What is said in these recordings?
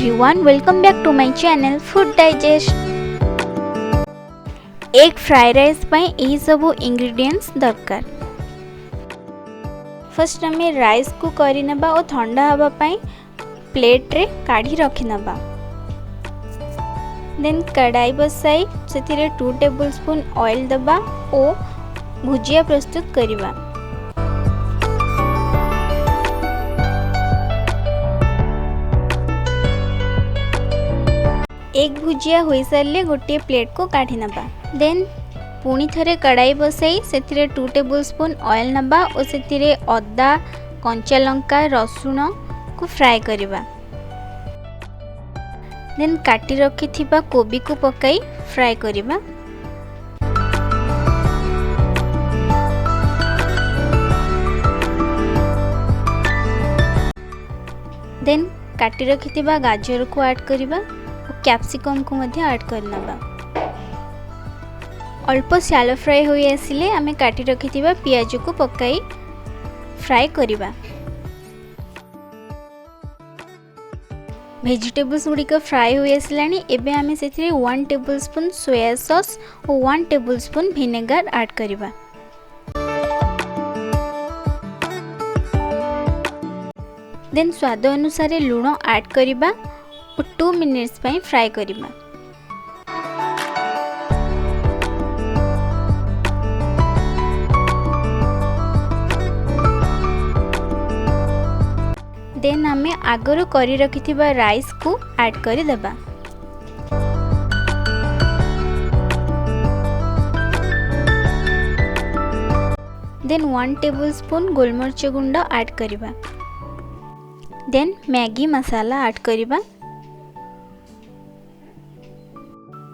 everyone, welcome back to my channel Food Digest. Egg fry rice पई एही सब ingredients दरकार। फर्स्ट आम राइस को करी नबा और ठंडा हवा पई प्लेट रे काढ़ी रखी नबा। देन कढ़ाई बसाई से 2 टेबलस्पून ऑयल दबा और भुजिया प्रस्तुत करिबा। एक भुजिया हो सारे गोटे प्लेट को काढ़ी नबा। देन पुणी थरे कढ़ाई बसाई से 2 टेबलस्पून ऑयल नबा और से अदा कंचा लंका रसुण को फ्राई करिबा। देन काटी रखी थिबा कोबी को पकाई फ्राई करिबा। देन काटी रखी थिबा गाजर को ऐड करिबा और कैप्सिकम को मध्य ऐड करनबा। अल्प शैलो फ्राई होई आसिले आमे काटी रखी थिबा पियाज को पकाई फ्राई करिबा। वेजिटेबल्स गुड़िक फ्राई हो आसलानी। एबे आमे सेथिरे 1 टेबलस्पून सोया सॉस और 1 टेबलस्पून विनेगर ऐड करिबा। देन स्वाद अनुसार लूण ऐड करिबा और 2 मिनिट्स पई फ्राई करिबा। देन आमे आगरो करी रखिथिबा राइस को ऐड करि देबा। देन 1 टेबलस्पून गोलमरिच गुंड ऐड करिबा। देन मैगी मसाला ऐड करिबा।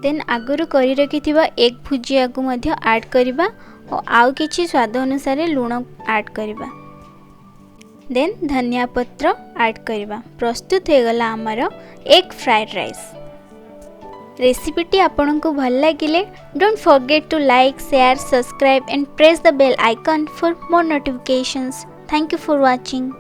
देन आगरो करी रखिथिबा एग भुजिया को मध्य ऐड करिबा और आउ किछि स्वाद अनुसार लूण ऐड करिबा। देन धनिया पत्र ऐड करिबा। प्रस्तुत हो गला हमर एग फ्राइड राइस। रेसिपीटी आपनको भल लागिले don't forget to like share subscribe and press the bell icon for more notifications. Thank you for watching.